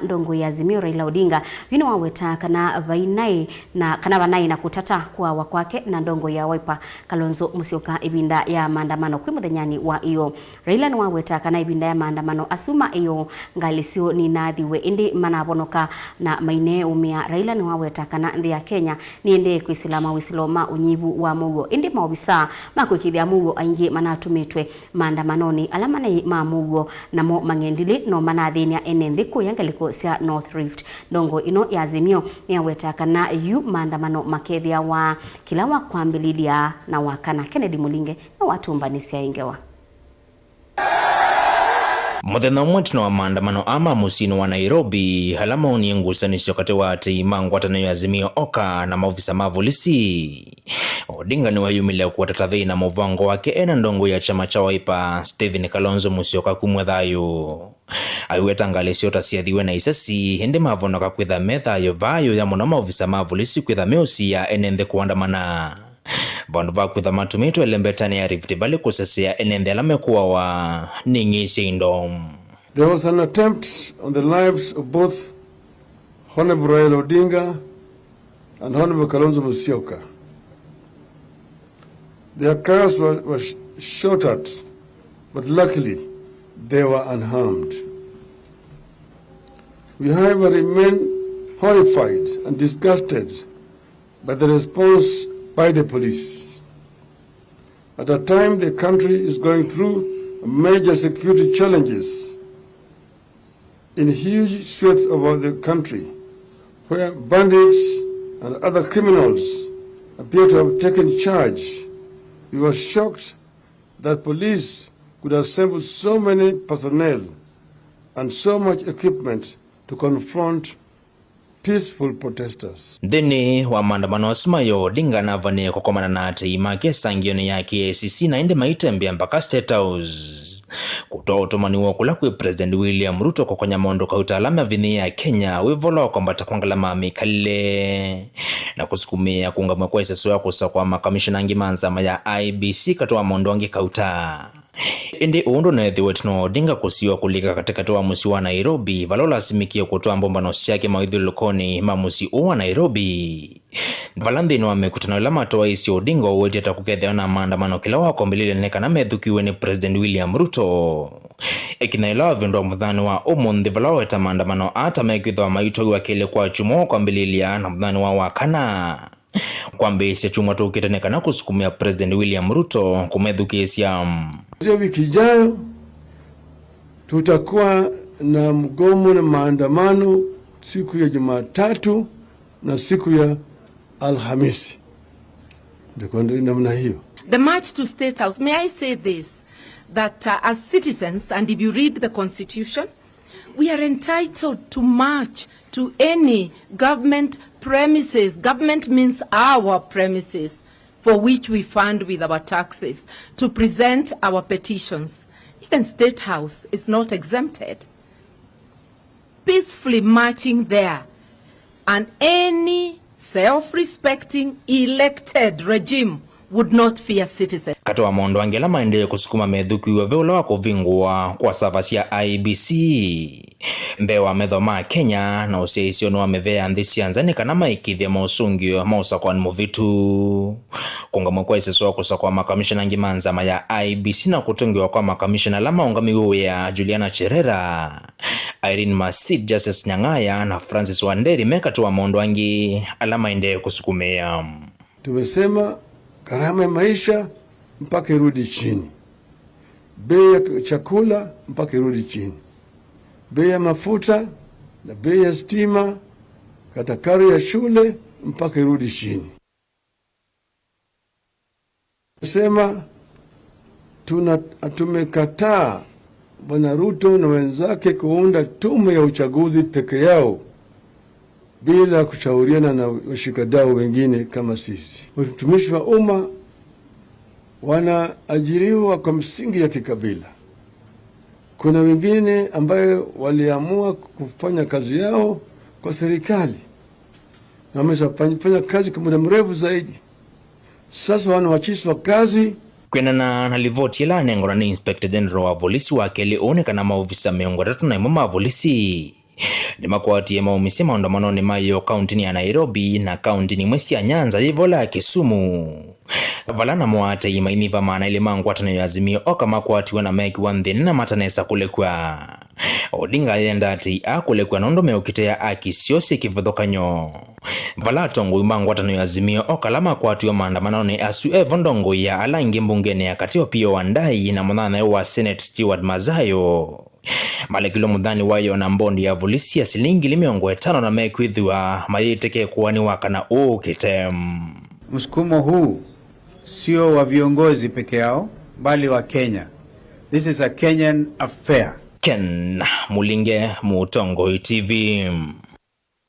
Ndongoi ya Azimio Raila Odinga vino waweta kana vanai na kutata kwa wakwake na Ndongoi ya Wiper Kalonzo Musyoka ibinda ya maandamano kwi muthenyani wa iyoo. Raila ni waweta kana ibinda ya maandamano asuma iyoo ngalisio ni nathiwe indi manabonoka na maine umia. Raila ni waweta kana nthi ya Kenya ni ende kwisilama wisiloma unyivu wa mugo indi maobisa makwikithia mugo aingi manatumitwe maandamanoni alamanai ma mugo namo mangendili no manathinia ene nthiku yangaliko cia North Rift. Ndongo ino ya Azimio ni aweta kana yu maandamano makethia wa kila Wakwambiliilya na Wakana. Kennedy Mulinge na watumbanisia ingewa. Muthenya umwe wa maandamano ama musyini wa Nairobi halama ni ngucanisyo kati wa ati ngwatanio ya Azimio oka na maofisa ma polisi. Odinga ni wayumile kuwatata thina Muvango wake ena Ndongoi ya chama cha Wiper Kalonzo Musyoka kumwe thayu. Aiweta ngalisio tasiathiwe na isasi hindi mavonoka kwitha methayo vayo ya muno maofisa ma polisi kwitha meusia enenthe kwaandamana. Vandu va kwitha matumitwe lembetani ya Rift Valley kusesea enenthe alamekuwa ning'isya indo. There was an attempt on the lives of both Honorable Raila Odinga and Honorable Kalonzo Musyoka. Their cars were shot at, but luckily they were unharmed. We, however, remain horrified and disgusted by the response by the police. At a time the country is going through major security challenges in huge swaths of the country, where bandits and other criminals appear to have taken charge, we were shocked that police could assemble so many personnel and so much equipment to confront peaceful protesters. Thini wa maandamano asmayo Odinga na Vanena kukomana na ati makesangio ya KCC na ende maitembea mpaka State House. Kutoa utumani wa kula kwe President William Ruto kukonya mondo kwa utalama vini ya Kenya wivolo kwamba takwangala mamikale na kusukumia kuungamwa kwa isasu ya kusa kwa makamishina ngimanzama ya IBC katoa mondo wangi kauta. Indi uundo na ethiwetino Odinga kusiwa kulika katika wa musi wa Nairobi valola simikia kutoa mbombano siyake mawidhu lukoni mamusi uwa Nairobi. Valandi no wamekutana la makatwaisyaa Odinga uweti atakukethea na maandamano kila Wakwambiliilya neka na methukiwe ni President William Ruto. Ekina Ilovi ndo muthani wa umundi valaweta maandamano ata mekithwa maito wa kile kwa kyumwaa Wakwambiliilya na muthani wa Wakana. Kwambiia chumwa tukite neka na kusukumia President William Ruto kumethukisya. Wiki ijayo tutakuwa na mgomo na maandamano siku ya Jumatatu na siku ya Alhamisi. Namna hiyo. The march to State House, may I say this, that as citizens, and if you read the Constitution, we are entitled to march to any government premises. Government means our premises, for which we fund with our taxes, to present our petitions. Even State House is not exempted. Peacefully marching there, and any self-respecting elected regime would not fear citizens. Katoa mondo angela maendeleo kusukuma methuki wa veula wa kuvingwa kwa savasi ya IBC. Mbewa methoma Kenya na usiaisio no amevea nthisi anzani kana maikithia mausungio mausa kwa muvitu. Kungamwa kwa iseswa kusa kwa makamishina ngimanzama ya IBC na kutungiwa kwa makamishina lama ungamiwe ya Juliana Cherera, Irene Masid, Justice Nyang'aya na Francis Wanderi mekatoa mondo angi alama ende kusukumea. Tumesema gharama ya maisha mpaka irudi chini. Bei ya chakula mpaka irudi chini. Bei ya mafuta na bei ya stima, katakari ya shule mpaka irudi chini. Sema tumekataa Bwana Ruto na wenzake kuunda tume ya uchaguzi peke yao bila kushauriana na washikadau wengine kama sisi. Watumishi wa umma wanaajiriwa kwa msingi ya kikabila. Kuna wengine ambayo waliamua kufanya kazi yao kwa serikali na wameshafanya kazi kwa muda mrefu zaidi. Sasa wanawachishwa kazi. Kwenana na livoti ila nengora ni Inspector General wa polisi wa kele onekana maofisa miongo 3 na imo ma polisi ni makwatie maumisi maandamano mayo kaunti ya Nairobi na kaunti mwesi ya Nyanza ivola Kisumu. Valana mwate imaini vamana ile ngwatanio ya Azimio oka makwatiwa na meki wanthini na matanesa kulekwa. Odinga yenda ati akulekwa na ndome ukitea akisiosi kivuthokanyo. Vala Ndongoi ngwatanio ya Azimio oka lama kwatiwa maandamano ni asu Ndongoi ya ala ingi mbungeni ya katio pio Wandai na mwanana wa Senate Stewart Mazayo. Malekilo mudhani wayo na mbondi ya vulisi ya silingi 500 na mekwithwa mayiteke kuwani Wakana kitem. Msukumo huu sio wa viongozi peke yao bali wa Kenya. This is a Kenyan affair. Ken Mulinge, Mutongoe TV.